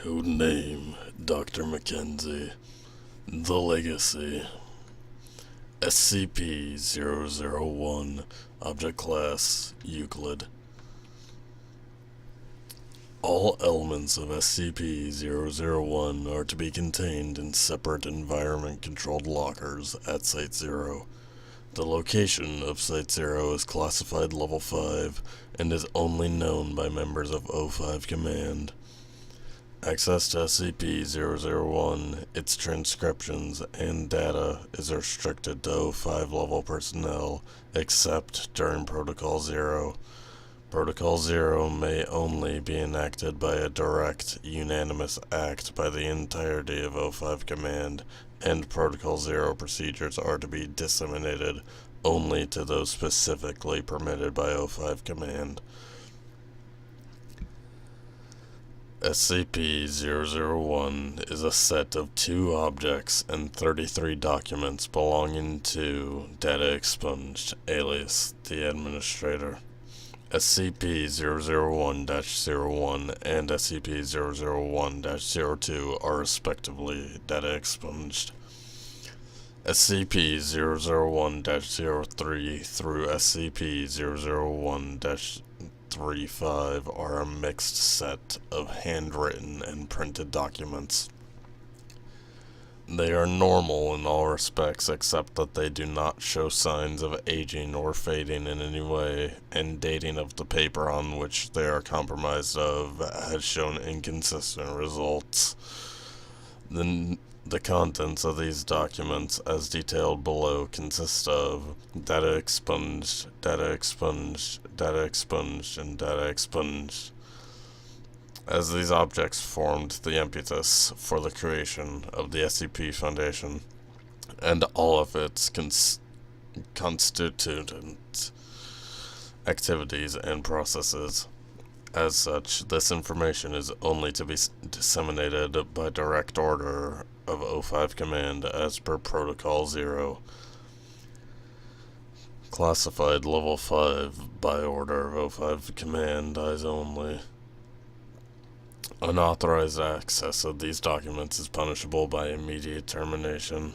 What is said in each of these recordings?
Codename Dr. Mackenzie. The Legacy. SCP-001. Object Class Euclid. All elements of SCP-001 are to be contained in separate environment-controlled lockers at Site-0. The location of Site-0 is classified Level 5 and is only known by members of O5 Command. Access to SCP-001, its transcriptions, and data is restricted to O5 level personnel, except during Protocol 0. Protocol 0 may only be enacted by a direct, unanimous act by the entirety of O5 Command, and Protocol 0 procedures are to be disseminated only to those specifically permitted by O5 Command. SCP-001 is a set of 2 objects and 33 documents belonging to Data Expunged, alias the Administrator. SCP-001-01 and SCP-001-02 are respectively Data Expunged. SCP-001-03 through SCP-001-35 are a mixed set of handwritten and printed documents. They are normal in all respects except that they do not show signs of aging or fading in any way, and dating of the paper on which they are comprised of has shown inconsistent results. The contents of these documents, as detailed below, consist of data expunged, data expunged, data expunged, and data expunged, as these objects formed the impetus for the creation of the SCP Foundation and all of its constituent activities and processes. As such, this information is only to be disseminated by direct order of O5 Command as per Protocol 0. Classified Level 5 by order of O5 Command, eyes only. Unauthorized access of these documents is punishable by immediate termination.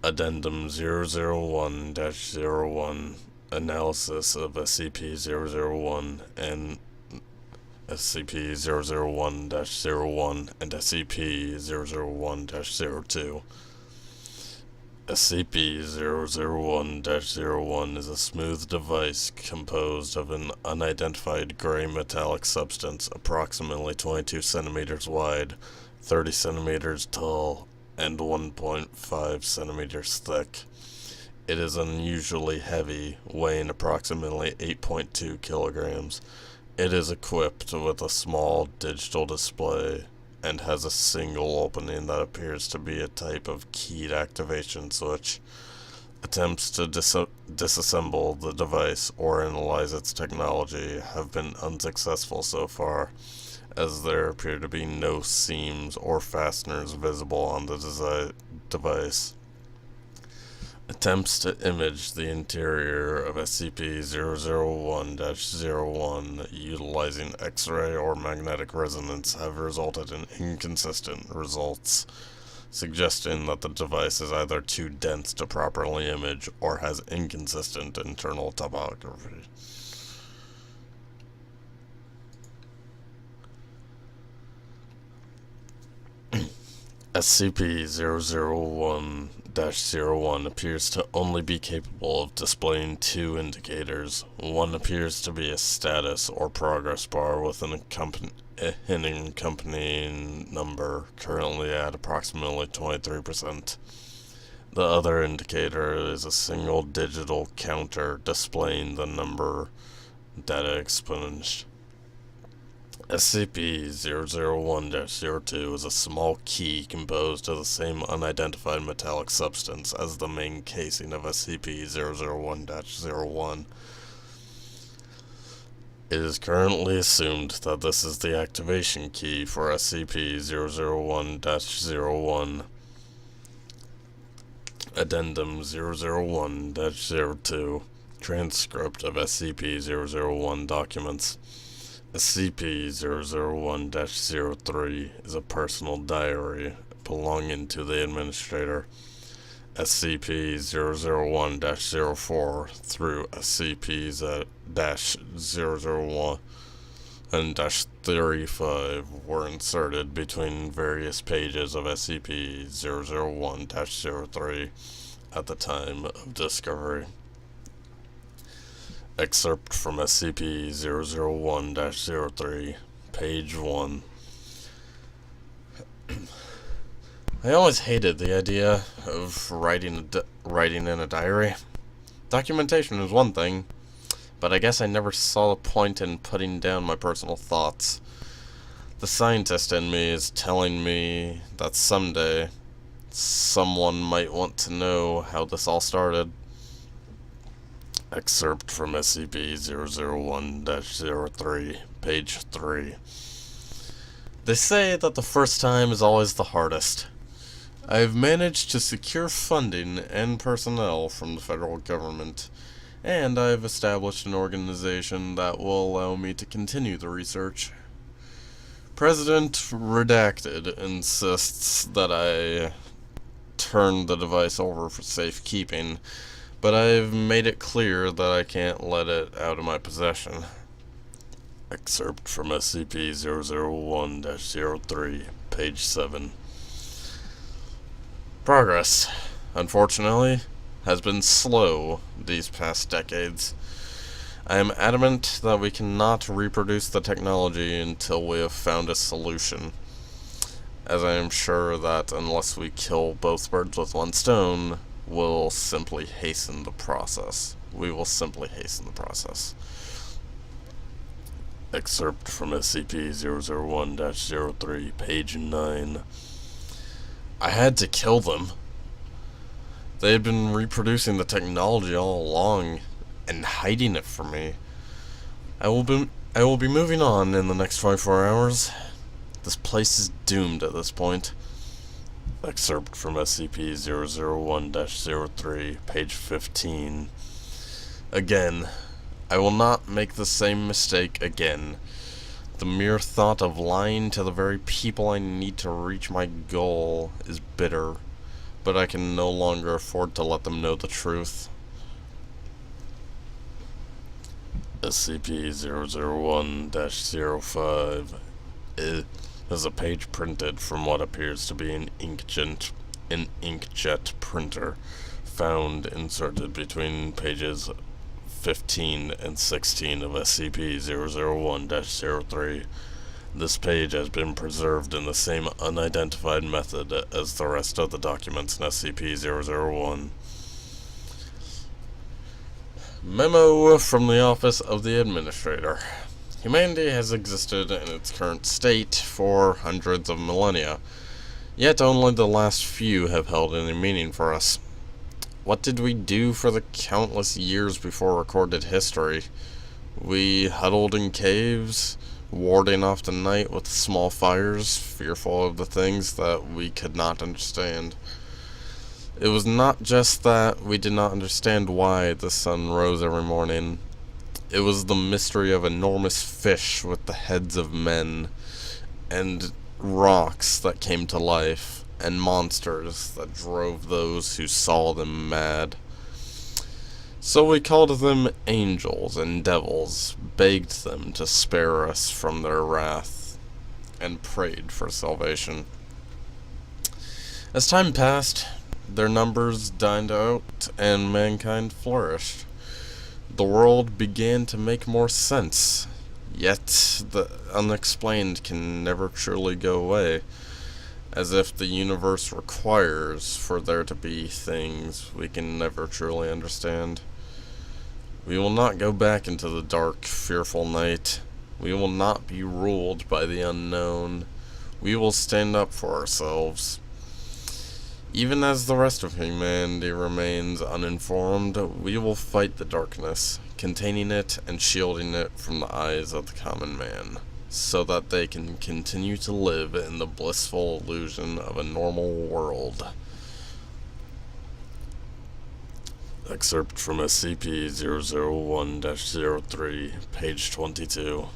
Addendum 001-01 Analysis of SCP-001 and SCP-001-01 and SCP-001-02. SCP-001-01 is a smooth device composed of an unidentified gray metallic substance approximately 22 centimeters wide, 30 centimeters tall, and 1.5 centimeters thick. It is unusually heavy, weighing approximately 8.2 kilograms. It is equipped with a small digital display and has a single opening that appears to be a type of keyed activation switch. Attempts to disassemble the device or analyze its technology have been unsuccessful so far, as there appear to be no seams or fasteners visible on the device. Attempts to image the interior of SCP-001-01 utilizing X-ray or magnetic resonance have resulted in inconsistent results, suggesting that the device is either too dense to properly image or has inconsistent internal topography. SCP-001-01 appears to only be capable of displaying 2 indicators. One appears to be a status or progress bar with an accompanying number, currently at approximately 23%. The other indicator is a single digital counter displaying the number data expunged. SCP-001-02 is a small key composed of the same unidentified metallic substance as the main casing of SCP-001-01. It is currently assumed that this is the activation key for SCP-001-01. Addendum 001-02 Transcript of SCP-001 documents. SCP-001-03 is a personal diary belonging to the administrator. SCP-001-04 through SCP-001 and -35 were inserted between various pages of SCP-001-03 at the time of discovery. Excerpt from SCP-001-03, page 1. I always hated the idea of writing in a diary. Documentation is one thing, but I guess I never saw the point in putting down my personal thoughts. The scientist in me is telling me that someday someone might want to know how this all started. Excerpt from SCP-001-03, page 3. They say that the first time is always the hardest. I have managed to secure funding and personnel from the federal government, and I have established an organization that will allow me to continue the research. President Redacted insists that I turn the device over for safekeeping, but I've made it clear that I can't let it out of my possession. Excerpt from SCP-001-03, page 7. Progress, unfortunately, has been slow these past decades. I am adamant that we cannot reproduce the technology until we have found a solution, as I am sure that unless we kill both birds with one stone, we will simply hasten the process. Excerpt from SCP-001-03, page 9. I had to kill them. They had been reproducing the technology all along and hiding it from me. I will be moving on in the next 24 hours. This place is doomed at this point. Excerpt from SCP-001-03, page 15. Again, I will not make the same mistake again. The mere thought of lying to the very people I need to reach my goal is bitter, but I can no longer afford to let them know the truth. SCP-001-05 is a page printed from what appears to be an inkjet printer, found inserted between pages 15 and 16 of SCP-001-03. This page has been preserved in the same unidentified method as the rest of the documents in SCP-001. Memo from the Office of the Administrator. Humanity has existed in its current state for hundreds of millennia, yet only the last few have held any meaning for us. What did we do for the countless years before recorded history? We huddled in caves, warding off the night with small fires, fearful of the things that we could not understand. It was not just that we did not understand why the sun rose every morning. It was the mystery of enormous fish with the heads of men, and rocks that came to life, and monsters that drove those who saw them mad. So we called them angels and devils, begged them to spare us from their wrath, and prayed for salvation. As time passed, their numbers died out, and mankind flourished. The world began to make more sense, yet the unexplained can never truly go away, as if the universe requires for there to be things we can never truly understand. We will not go back into the dark, fearful night. We will not be ruled by the unknown. We will stand up for ourselves. Even as the rest of humanity remains uninformed, we will fight the darkness, containing it and shielding it from the eyes of the common man, so that they can continue to live in the blissful illusion of a normal world. Excerpt from SCP-001-03, page 22.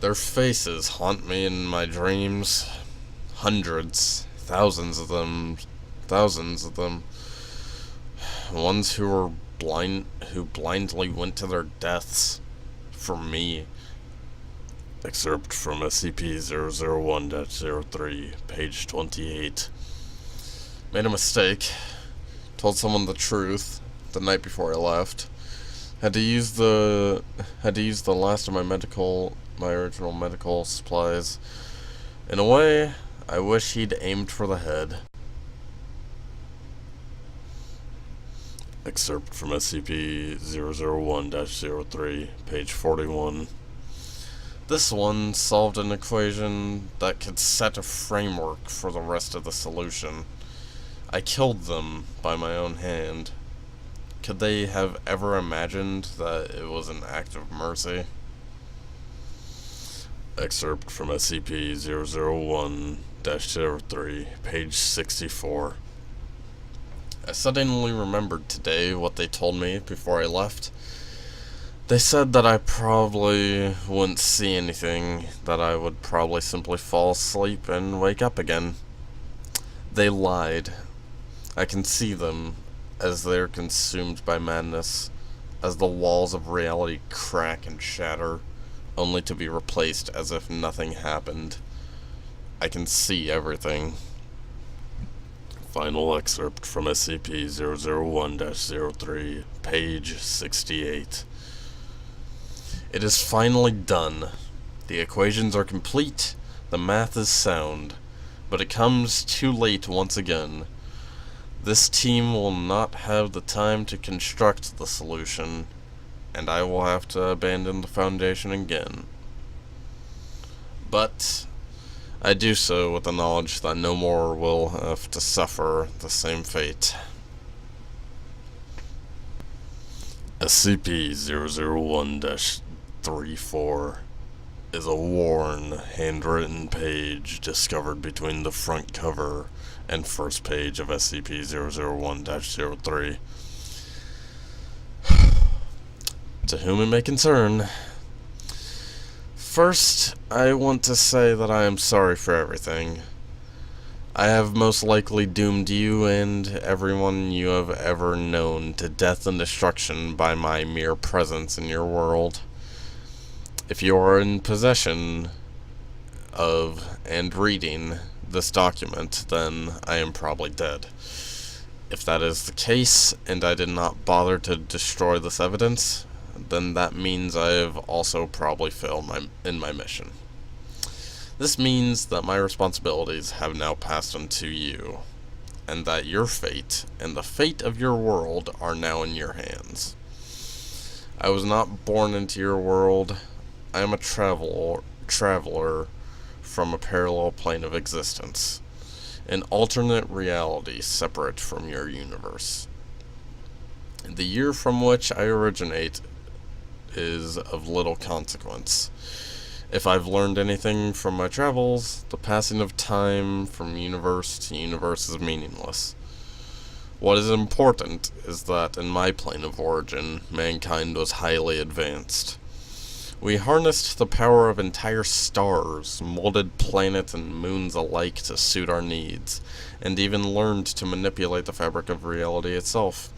Their faces haunt me in my dreams. Hundreds, thousands of them. Thousands of them. Ones who blindly went to their deaths for me. Excerpt from SCP-001-03, page 28. Made a mistake. Told someone the truth the night before I left. Had to use the last of my original medical supplies. In a way, I wish he'd aimed for the head. Excerpt from SCP-001-03, page 41. This one solved an equation that could set a framework for the rest of the solution. I killed them by my own hand. Could they have ever imagined that it was an act of mercy? Excerpt from SCP-001-03, page 64. I suddenly remembered today what they told me before I left. They said that I probably wouldn't see anything, that I would probably simply fall asleep and wake up again. They lied. I can see them as they're consumed by madness, as the walls of reality crack and shatter, only to be replaced as if nothing happened. I can see everything. Final excerpt from SCP-001-03, page 68. It is finally done. The equations are complete, the math is sound, but it comes too late once again. This team will not have the time to construct the solution, and I will have to abandon the Foundation again. But I do so with the knowledge that no more will have to suffer the same fate. SCP-001-34 is a worn, handwritten page discovered between the front cover and first page of SCP-001-03. To whom it may concern. First, I want to say that I am sorry for everything. I have most likely doomed you and everyone you have ever known to death and destruction by my mere presence in your world. If you are in possession of and reading this document, then I am probably dead. If that is the case, and I did not bother to destroy this evidence, then that means I have also probably failed in my mission. This means that my responsibilities have now passed onto you, and that your fate and the fate of your world are now in your hands. I was not born into your world. I am a traveler from a parallel plane of existence, an alternate reality separate from your universe. The year from which I originate is of little consequence. If I've learned anything from my travels, the passing of time from universe to universe is meaningless. What is important is that in my plane of origin, mankind was highly advanced. We harnessed the power of entire stars, molded planets and moons alike to suit our needs, and even learned to manipulate the fabric of reality itself.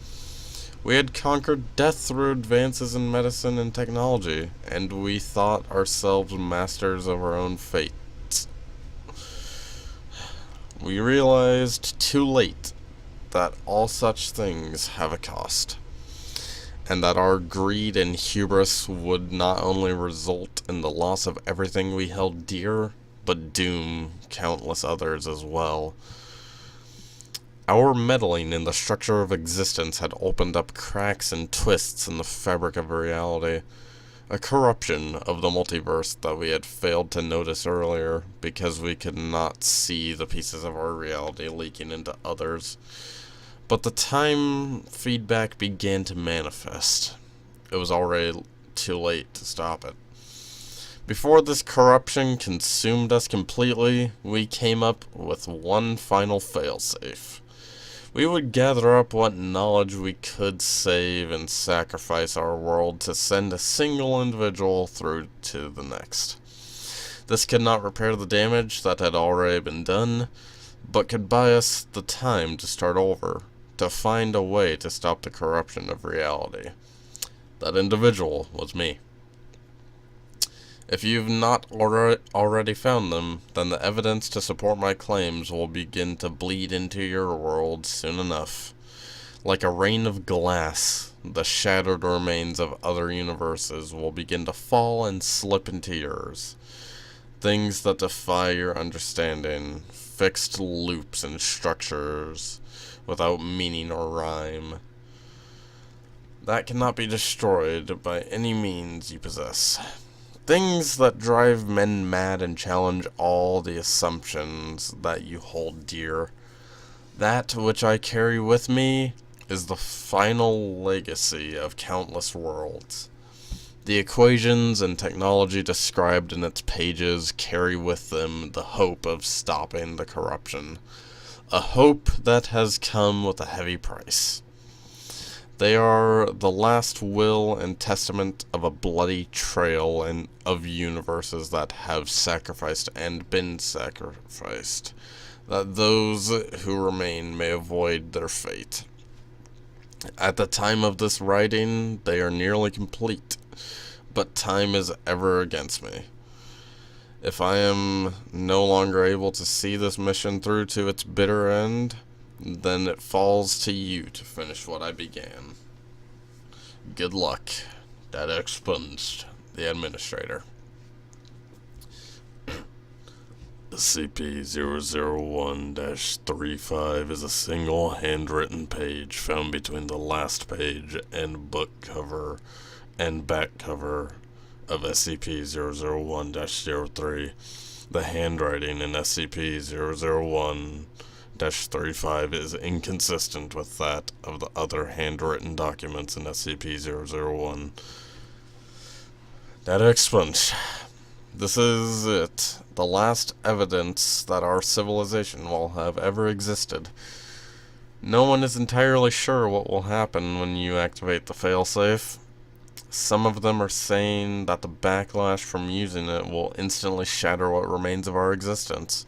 We had conquered death through advances in medicine and technology, and we thought ourselves masters of our own fate. We realized too late that all such things have a cost, and that our greed and hubris would not only result in the loss of everything we held dear, but doom countless others as well. Our meddling in the structure of existence had opened up cracks and twists in the fabric of reality, a corruption of the multiverse that we had failed to notice earlier because we could not see the pieces of our reality leaking into others. But the time feedback began to manifest. It was already too late to stop it. Before this corruption consumed us completely, we came up with one final failsafe. We would gather up what knowledge we could save and sacrifice our world to send a single individual through to the next. This could not repair the damage that had already been done, but could buy us the time to start over, to find a way to stop the corruption of reality. That individual was me. If you've not already found them, then the evidence to support my claims will begin to bleed into your world soon enough. Like a rain of glass, the shattered remains of other universes will begin to fall and slip into yours. Things that defy your understanding, fixed loops and structures without meaning or rhyme. That cannot be destroyed by any means you possess. Things that drive men mad and challenge all the assumptions that you hold dear. That which I carry with me is the final legacy of countless worlds. The equations and technology described in its pages carry with them the hope of stopping the corruption. A hope that has come with a heavy price. They are the last will and testament of a bloody trail and of universes that have sacrificed and been sacrificed, that those who remain may avoid their fate. At the time of this writing, they are nearly complete, but time is ever against me. If I am no longer able to see this mission through to its bitter end, then it falls to you to finish what I began. Good luck. Data expunged. The Administrator. SCP-001-35 is a single handwritten page found between the last page and book cover and back cover of SCP-001-03. The handwriting in SCP-001-35 is inconsistent with that of the other handwritten documents in SCP-001. Data expunged. This is it. The last evidence that our civilization will have ever existed. No one is entirely sure what will happen when you activate the failsafe. Some of them are saying that the backlash from using it will instantly shatter what remains of our existence.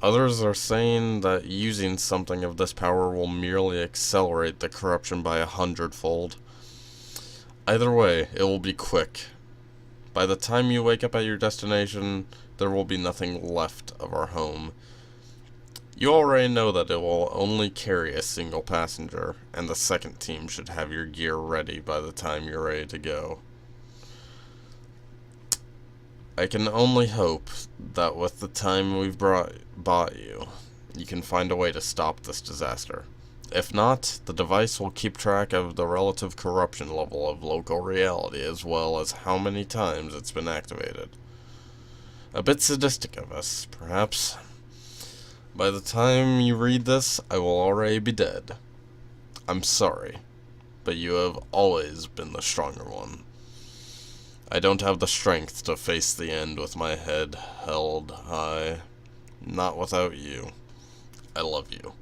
Others are saying that using something of this power will merely accelerate the corruption by 100-fold. Either way, it will be quick. By the time you wake up at your destination, there will be nothing left of our home. You already know that it will only carry a single passenger, and the second team should have your gear ready by the time you're ready to go. I can only hope that with the time we've bought you, you can find a way to stop this disaster. If not, the device will keep track of the relative corruption level of local reality as well as how many times it's been activated. A bit sadistic of us, perhaps. By the time you read this, I will already be dead. I'm sorry, but you have always been the stronger one. I don't have the strength to face the end with my head held high. Not without you. I love you.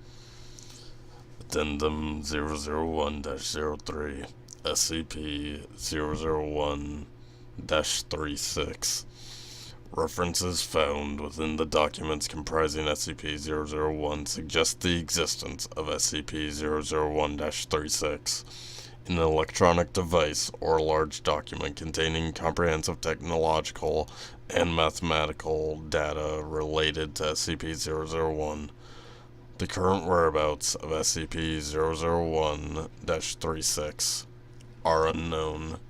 Addendum 001-03, SCP-001-36. References found within the documents comprising SCP-001 suggest the existence of SCP-001-36 in an electronic device or large document containing comprehensive technological and mathematical data related to SCP-001. The current whereabouts of SCP-001-36 are unknown.